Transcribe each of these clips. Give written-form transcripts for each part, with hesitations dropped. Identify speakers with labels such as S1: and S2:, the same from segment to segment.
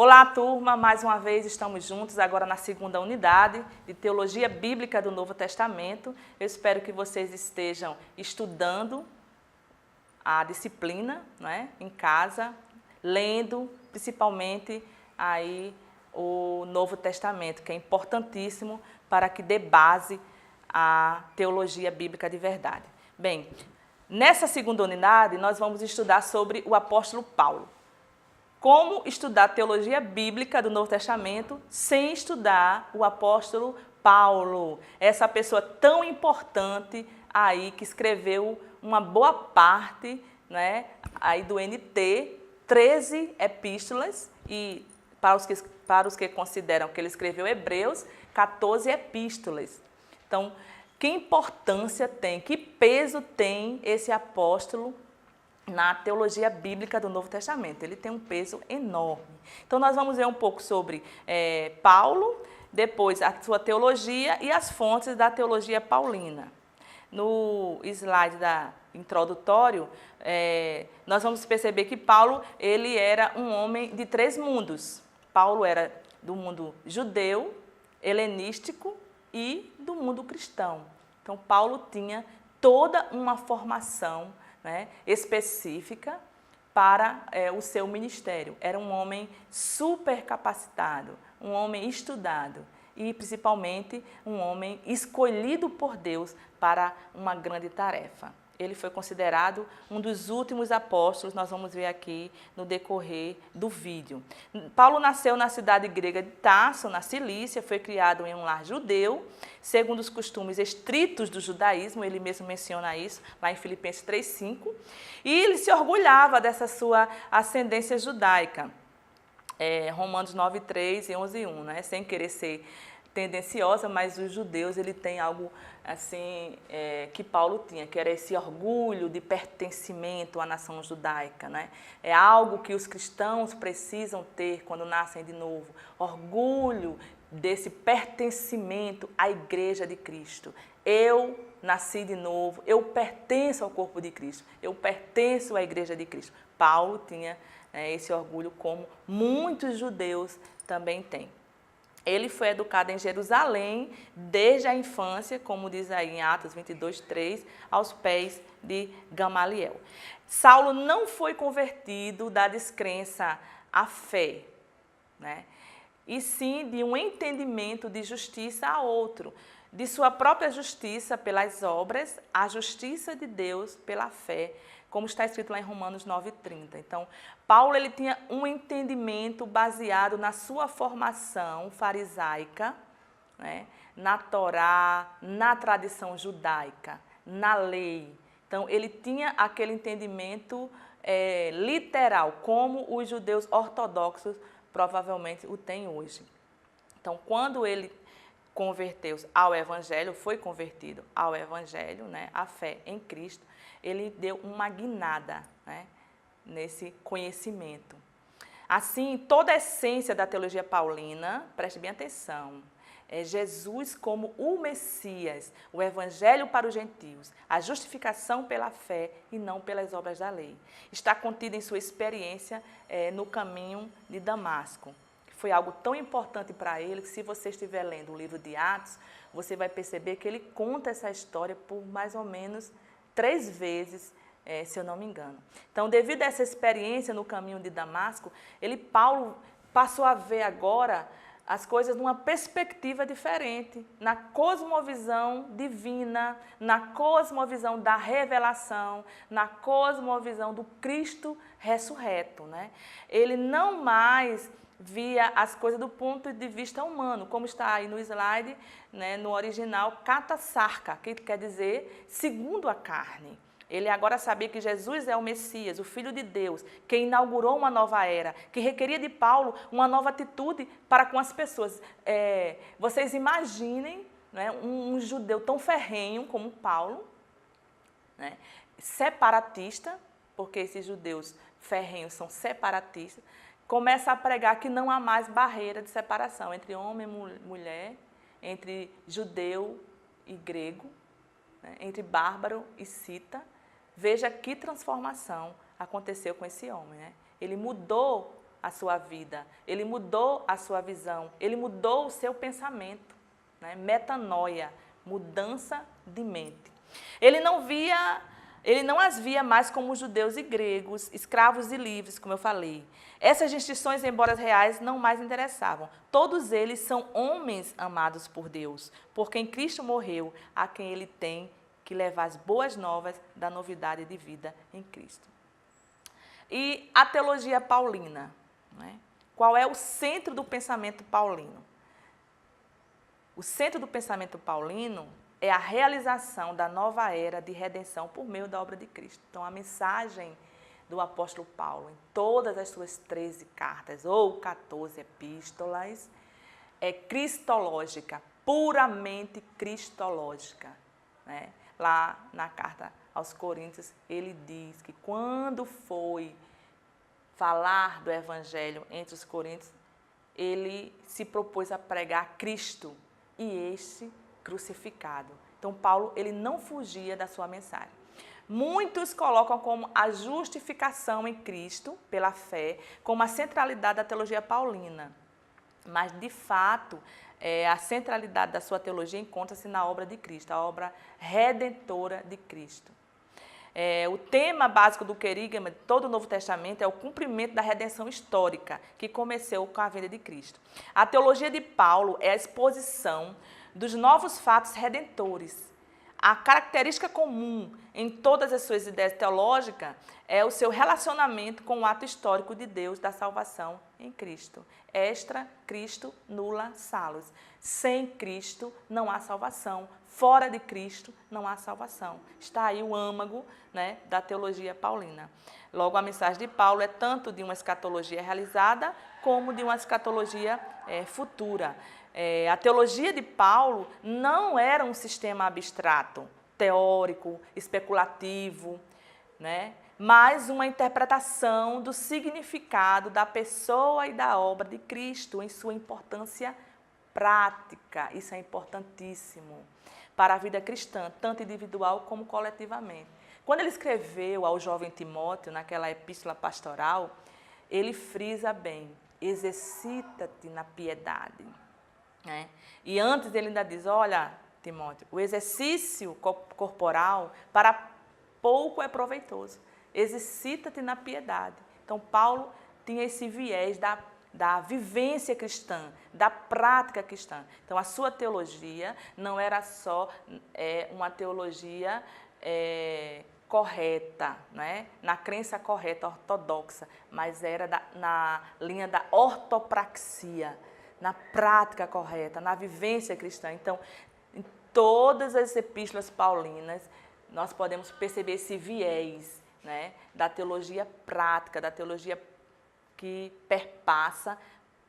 S1: Olá, turma! Mais uma vez estamos juntos agora na segunda unidade de Teologia Bíblica do Novo Testamento. Eu espero que vocês estejam estudando a disciplina, né, em casa, lendo principalmente aí o Novo Testamento, que é importantíssimo para que dê base à teologia bíblica de verdade. Bem, nessa segunda unidade nós vamos estudar sobre o apóstolo Paulo. Como estudar teologia bíblica do Novo Testamento sem estudar o apóstolo Paulo, essa pessoa tão importante aí que escreveu uma boa parte, né, aí do NT, 13 epístolas, e para os que consideram que ele escreveu Hebreus, 14 epístolas. Então, que importância tem, que peso tem esse apóstolo na teologia bíblica do Novo Testamento? Ele tem um peso enorme. Então, nós vamos ver um pouco sobre Paulo, depois a sua teologia e as fontes da teologia paulina. No slide introdutório, nós vamos perceber que Paulo ele era um homem de 3 mundos. Paulo era do mundo judeu, helenístico e do mundo cristão. Então, Paulo tinha toda uma formação, né, específica para o seu ministério. Era um homem super capacitado, um homem estudado e, principalmente, um homem escolhido por Deus para uma grande tarefa. Ele foi considerado um dos últimos apóstolos, nós vamos ver aqui no decorrer do vídeo. Paulo nasceu na cidade grega de Tarso, na Cilícia, foi criado em um lar judeu, segundo os costumes estritos do judaísmo, ele mesmo menciona isso lá em Filipenses 3:5, e ele se orgulhava dessa sua ascendência judaica. Romanos 9:3 e 11:1, né? Sem querer ser tendenciosa, mas os judeus ele tem algo assim que Paulo tinha, que era esse orgulho de pertencimento à nação judaica, né? É algo que os cristãos precisam ter quando nascem de novo, orgulho desse pertencimento à igreja de Cristo. Eu nasci de novo, eu pertenço ao corpo de Cristo, eu pertenço à igreja de Cristo. Paulo tinha esse orgulho, como muitos judeus também têm. Ele foi educado em Jerusalém desde a infância, como diz aí em Atos 22:3, aos pés de Gamaliel. Saulo não foi convertido da descrença à fé, né? E sim de um entendimento de justiça a outro, de sua própria justiça pelas obras, a justiça de Deus pela fé, como está escrito lá em Romanos 9:30. Então, Paulo ele tinha um entendimento baseado na sua formação farisaica, né, na Torá, na tradição judaica, na lei. Então, ele tinha aquele entendimento literal, como os judeus ortodoxos provavelmente o têm hoje. Então, quando ele converteu-se ao Evangelho, foi convertido ao Evangelho, né, à fé em Cristo, ele deu uma guinada, né, nesse conhecimento. Assim, toda a essência da teologia paulina, preste bem atenção, é Jesus como o Messias, o Evangelho para os gentios, a justificação pela fé e não pelas obras da lei. Está contida em sua experiência no caminho de Damasco. Foi algo tão importante para ele que, se você estiver lendo o livro de Atos, você vai perceber que ele conta essa história por mais ou menos 3 vezes, se eu não me engano. Então, devido a essa experiência no caminho de Damasco, Paulo passou a ver agora as coisas numa perspectiva diferente, na cosmovisão divina, na cosmovisão da revelação, na cosmovisão do Cristo ressurreto, né? Ele não mais via as coisas do ponto de vista humano, como está aí no slide, né, no original, katasarka, que quer dizer segundo a carne. Ele agora sabia que Jesus é o Messias, o Filho de Deus, que inaugurou uma nova era, que requeria de Paulo uma nova atitude para com as pessoas. Vocês imaginem, né, um judeu tão ferrenho como Paulo, né, separatista, porque esses judeus ferrenhos são separatistas, começa a pregar que não há mais barreira de separação entre homem e mulher, entre judeu e grego, né, entre bárbaro e cita. Veja que transformação aconteceu com esse homem, né? Ele mudou a sua vida, ele mudou a sua visão, ele mudou o seu pensamento, né? Metanoia, mudança de mente. Ele não as via mais como judeus e gregos, escravos e livres, como eu falei. Essas distinções, embora reais, não mais interessavam. Todos eles são homens amados por Deus, por quem Cristo morreu, a quem ele tem que levar as boas novas da novidade de vida em Cristo. E a teologia paulina, né? Qual é o centro do pensamento paulino? O centro do pensamento paulino é a realização da nova era de redenção por meio da obra de Cristo. Então, a mensagem do apóstolo Paulo, em todas as suas 13 cartas ou 14 epístolas, é cristológica, puramente cristológica, né? Lá na carta aos Coríntios, ele diz que quando foi falar do evangelho entre os coríntios, ele se propôs a pregar Cristo e este crucificado. Então, Paulo, ele não fugia da sua mensagem. Muitos colocam como a justificação em Cristo, pela fé, como a centralidade da teologia paulina. Mas, de fato, a centralidade da sua teologia encontra-se na obra de Cristo, a obra redentora de Cristo. O tema básico do querigma de todo o Novo Testamento é o cumprimento da redenção histórica, que começou com a vinda de Cristo. A teologia de Paulo é a exposição dos novos fatos redentores. A característica comum em todas as suas ideias teológicas é o seu relacionamento com o ato histórico de Deus da salvação em Cristo. Extra Cristo nulla salus. Sem Cristo não há salvação. Fora de Cristo não há salvação. Está aí o âmago, né, da teologia paulina. Logo, a mensagem de Paulo é tanto de uma escatologia realizada como de uma escatologia futura. A teologia de Paulo não era um sistema abstrato, teórico, especulativo, né? Mas uma interpretação do significado da pessoa e da obra de Cristo em sua importância prática. Isso é importantíssimo para a vida cristã, tanto individual como coletivamente. Quando ele escreveu ao jovem Timóteo, naquela epístola pastoral, ele frisa bem: exercita-te na piedade. E antes ele ainda diz: olha, Timóteo, o exercício corporal para pouco é proveitoso. Exercita-te na piedade. Então, Paulo tinha esse viés da vivência cristã, da prática cristã. Então, a sua teologia não era só uma teologia correta, né? Na crença correta, ortodoxa, mas era na linha da ortopraxia, na prática correta, na vivência cristã. Então, em todas as epístolas paulinas, nós podemos perceber esse viés, né, da teologia prática, da teologia que perpassa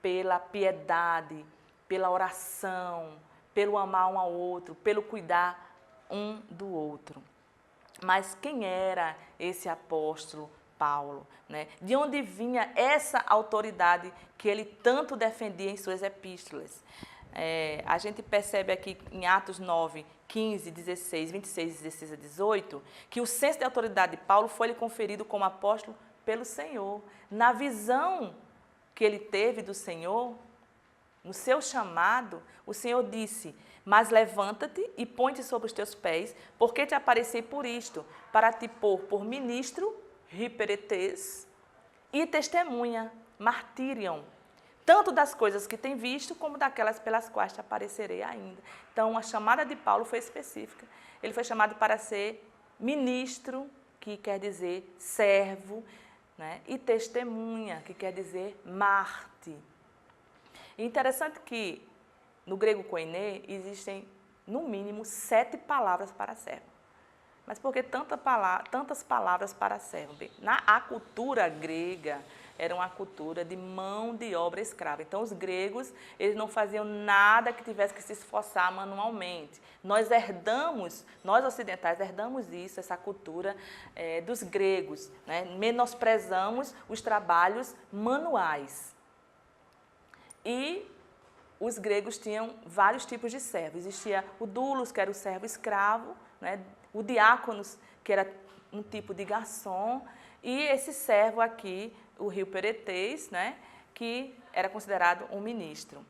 S1: pela piedade, pela oração, pelo amar um ao outro, pelo cuidar um do outro. Mas quem era esse apóstolo Paulo, né? De onde vinha essa autoridade que ele tanto defendia em suas epístolas? A gente percebe aqui em Atos 9, 15, 16, 26, 16 a 18, que o senso de autoridade de Paulo foi-lhe conferido como apóstolo pelo Senhor. Na visão que ele teve do Senhor, no seu chamado, o Senhor disse: mas levanta-te e põe-te sobre os teus pés, porque te apareci por isto, para te pôr por ministro, hiperetes, e testemunha, martírion, tanto das coisas que tem visto, como daquelas pelas quais te aparecerei ainda. Então, a chamada de Paulo foi específica. Ele foi chamado para ser ministro, que quer dizer servo, né? E testemunha, que quer dizer Marte. E interessante que no grego koiné existem, no mínimo, 7 palavras para servo. Mas por que tantas palavras para servo? Bem, a cultura grega era uma cultura de mão de obra escrava. Então, os gregos, eles não faziam nada que tivesse que se esforçar manualmente. Nós ocidentais, herdamos isso, essa cultura dos gregos, né? Menosprezamos os trabalhos manuais. E os gregos tinham vários tipos de servo. Existia o doulos, que era o servo escravo, né? O diáconos, que era um tipo de garçom, e esse servo aqui, o rio Peretés, né, que era considerado um ministro.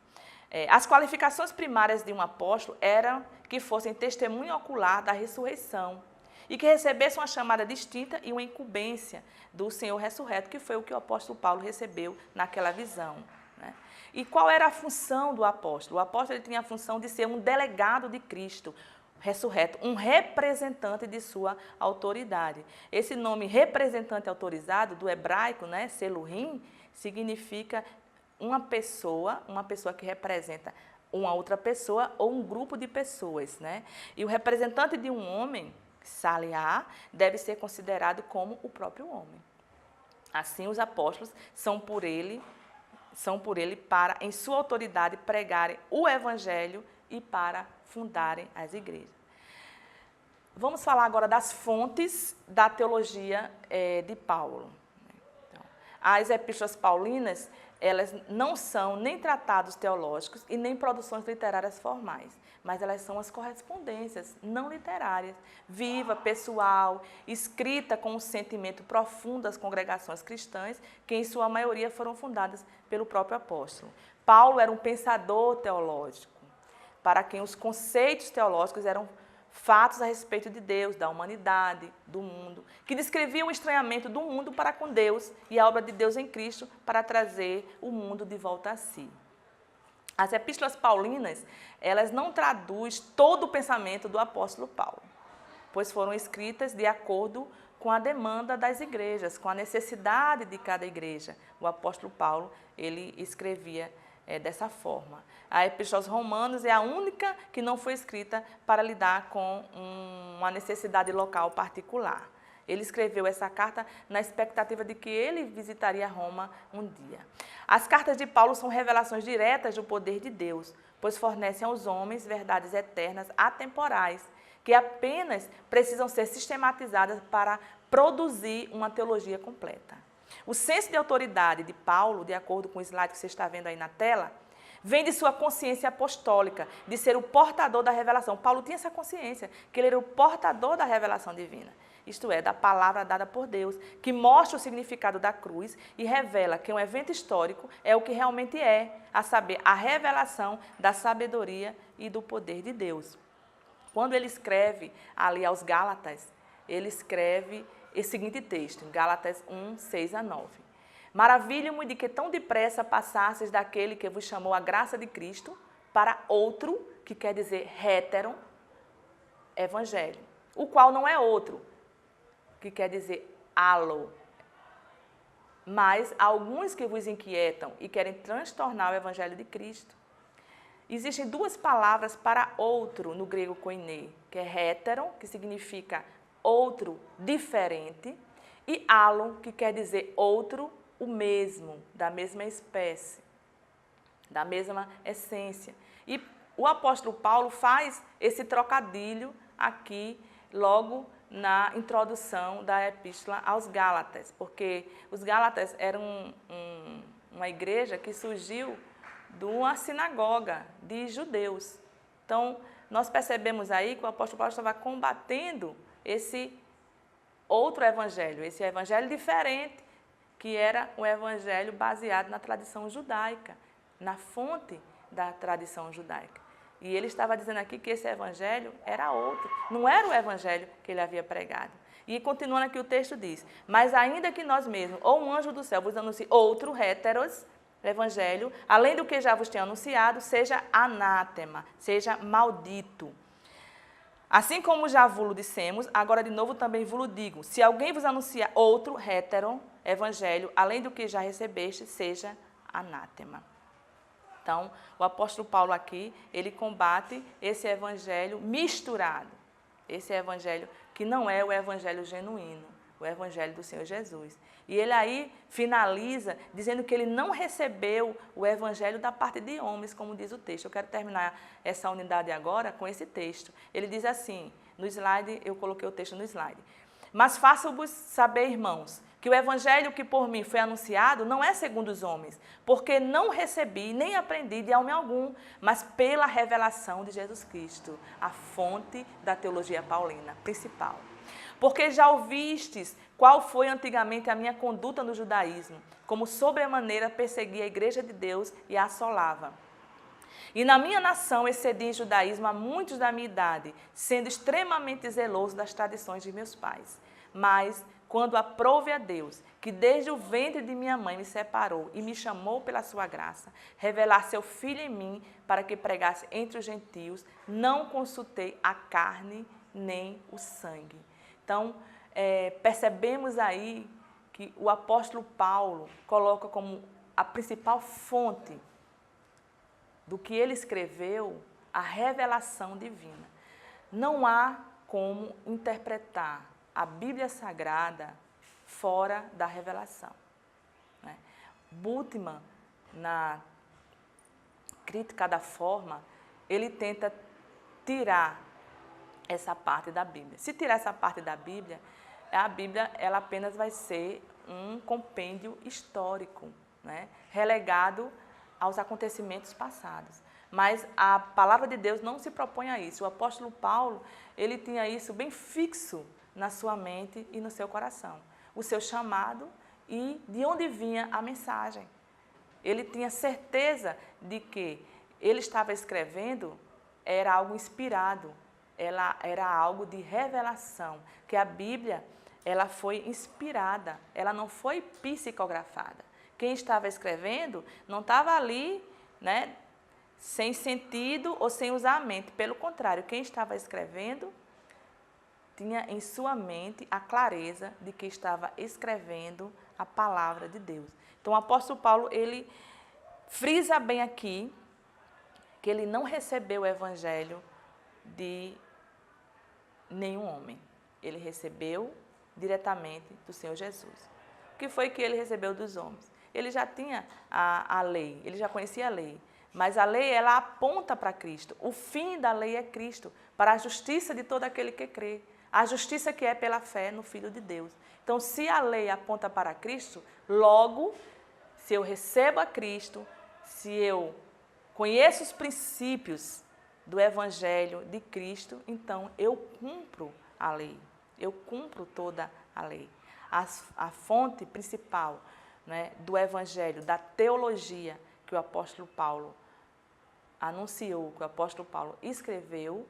S1: As qualificações primárias de um apóstolo eram que fossem testemunho ocular da ressurreição e que recebessem uma chamada distinta e uma incumbência do Senhor ressurreto, que foi o que o apóstolo Paulo recebeu naquela visão, né? E qual era a função do apóstolo? O apóstolo ele tinha a função de ser um delegado de Cristo ressurreto, um representante de sua autoridade. Esse nome representante autorizado, do hebraico, né, Selurim, significa uma pessoa que representa uma outra pessoa ou um grupo de pessoas, né? E o representante de um homem, Saliá, deve ser considerado como o próprio homem. Assim, os apóstolos são por ele para, em sua autoridade, pregarem o evangelho e para fundarem as igrejas. Vamos falar agora das fontes da teologia de Paulo. Então, as epístolas paulinas, elas não são nem tratados teológicos e nem produções literárias formais, mas elas são as correspondências não literárias, viva, pessoal, escrita com um sentimento profundo das congregações cristãs, que em sua maioria foram fundadas pelo próprio apóstolo. Paulo era um pensador teológico, para quem os conceitos teológicos eram fatos a respeito de Deus, da humanidade, do mundo, que descreviam o estranhamento do mundo para com Deus e a obra de Deus em Cristo para trazer o mundo de volta a si. As epístolas paulinas, elas não traduzem todo o pensamento do apóstolo Paulo, pois foram escritas de acordo com a demanda das igrejas, com a necessidade de cada igreja. O apóstolo Paulo, ele escrevia dessa forma. A Epístola aos Romanos é a única que não foi escrita para lidar com uma necessidade local particular. Ele escreveu essa carta na expectativa de que ele visitaria Roma um dia. As cartas de Paulo são revelações diretas do poder de Deus, pois fornecem aos homens verdades eternas atemporais, que apenas precisam ser sistematizadas para produzir uma teologia completa. O senso de autoridade de Paulo, de acordo com o slide que você está vendo aí na tela, vem de sua consciência apostólica, de ser o portador da revelação. Paulo tinha essa consciência, que ele era o portador da revelação divina, isto é, da palavra dada por Deus, que mostra o significado da cruz e revela que um evento histórico é o que realmente é, a saber, a revelação da sabedoria e do poder de Deus. Quando ele escreve ali aos Gálatas, ele escreve esse seguinte texto, em Gálatas 1, 6 a 9. Maravilho-me de que tão depressa passasseis daquele que vos chamou a graça de Cristo para outro, que quer dizer hétero, evangelho, o qual não é outro, que quer dizer halo. Mas alguns que vos inquietam e querem transtornar o evangelho de Cristo. Existem duas palavras para outro no grego koiné, que é hétero, que significa outro diferente, e halo, que quer dizer outro, o mesmo, da mesma espécie, da mesma essência. E o apóstolo Paulo faz esse trocadilho aqui, logo na introdução da epístola aos Gálatas, porque os Gálatas eram uma igreja que surgiu de uma sinagoga de judeus. Então, nós percebemos aí que o apóstolo Paulo estava combatendo esse outro evangelho, esse evangelho diferente, que era um evangelho baseado na tradição judaica, na fonte da tradição judaica. E ele estava dizendo aqui que esse evangelho era outro, não era o evangelho que ele havia pregado. E continuando aqui o texto diz, mas ainda que nós mesmos, ou um anjo do céu vos anuncie outro, héteros, evangelho, além do que já vos tenho anunciado, seja anátema, seja maldito. Assim como já vos dissemos, agora de novo também vos digo, se alguém vos anuncia outro, hétero, evangelho, além do que já recebeste, seja anátema. Então, o apóstolo Paulo aqui, ele combate esse evangelho misturado, esse evangelho que não é o evangelho genuíno, o evangelho do Senhor Jesus. E ele aí finaliza dizendo que ele não recebeu o evangelho da parte de homens, como diz o texto. Eu quero terminar essa unidade agora com esse texto. Ele diz assim, no slide, eu coloquei o texto no slide. Mas faço-vos saber, irmãos, que o evangelho que por mim foi anunciado não é segundo os homens, porque não recebi nem aprendi de homem algum, mas pela revelação de Jesus Cristo, a fonte da teologia paulina principal. Porque já ouvistes qual foi antigamente a minha conduta no judaísmo, como sobremaneira perseguia a igreja de Deus e a assolava. E na minha nação excedi em judaísmo a muitos da minha idade, sendo extremamente zeloso das tradições de meus pais. Mas, quando aprouve a Deus, que desde o ventre de minha mãe me separou e me chamou pela sua graça, revelar seu Filho em mim para que pregasse entre os gentios, não consultei a carne nem o sangue. Então, percebemos aí que o apóstolo Paulo coloca como a principal fonte do que ele escreveu a revelação divina. Não há como interpretar a Bíblia Sagrada fora da revelação. Né? Bultmann, na Crítica da Forma, ele tenta tirar essa parte da Bíblia. Se tirar essa parte da Bíblia, a Bíblia ela apenas vai ser um compêndio histórico, né? Relegado aos acontecimentos passados. Mas a palavra de Deus não se propõe a isso. O apóstolo Paulo, ele tinha isso bem fixo na sua mente e no seu coração. O seu chamado e de onde vinha a mensagem. Ele tinha certeza de que ele estava escrevendo era algo inspirado, ela era algo de revelação, que a Bíblia ela foi inspirada, ela não foi psicografada. Quem estava escrevendo não estava ali, né, sem sentido ou sem usar a mente. Pelo contrário, quem estava escrevendo tinha em sua mente a clareza de que estava escrevendo a palavra de Deus. Então, o apóstolo Paulo, ele frisa bem aqui que ele não recebeu o evangelho de nenhum homem. Ele recebeu diretamente do Senhor Jesus. O que foi que ele recebeu dos homens? Ele já tinha a lei, ele já conhecia a lei. Mas a lei, ela aponta para Cristo. O fim da lei é Cristo, para a justiça de todo aquele que crê. A justiça que é pela fé no Filho de Deus. Então, se a lei aponta para Cristo, logo, se eu recebo a Cristo, se eu conheço os princípios do Evangelho de Cristo, então eu cumpro a lei. Eu cumpro toda a lei. A fonte principal, né, do Evangelho, da teologia que o apóstolo Paulo anunciou, que o apóstolo Paulo escreveu,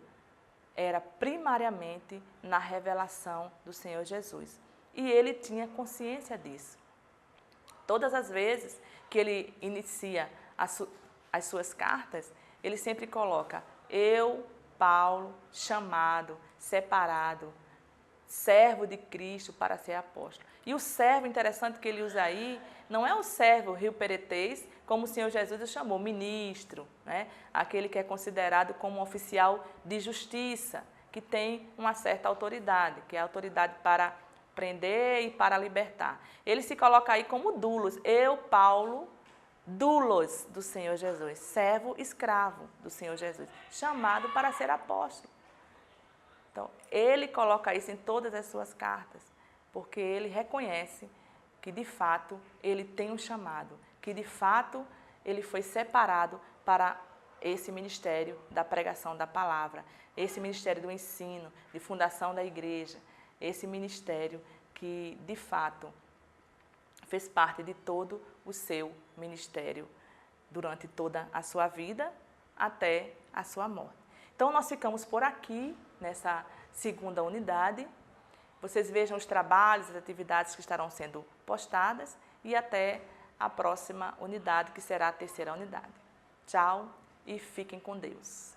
S1: era primariamente na revelação do Senhor Jesus. E ele tinha consciência disso. Todas as vezes que ele inicia as suas cartas, ele sempre coloca: eu, Paulo, chamado, separado, servo de Cristo para ser apóstolo. E o servo, interessante que ele usa aí, não é o servo rio-peretês, como o Senhor Jesus o chamou, ministro, né? Aquele que é considerado como um oficial de justiça, que tem uma certa autoridade, que é a autoridade para prender e para libertar. Ele se coloca aí como doulos. Eu, Paulo, doulos do Senhor Jesus, servo escravo do Senhor Jesus, chamado para ser apóstolo. Então, ele coloca isso em todas as suas cartas, porque ele reconhece que, de fato, ele tem um chamado, que, de fato, ele foi separado para esse ministério da pregação da palavra, esse ministério do ensino, de fundação da igreja, esse ministério que, de fato, fez parte de todo o seu ministério durante toda a sua vida até a sua morte. Então, nós ficamos por aqui nessa segunda unidade. Vocês vejam os trabalhos, as atividades que estarão sendo postadas e até a próxima unidade, que será a terceira unidade. Tchau e fiquem com Deus.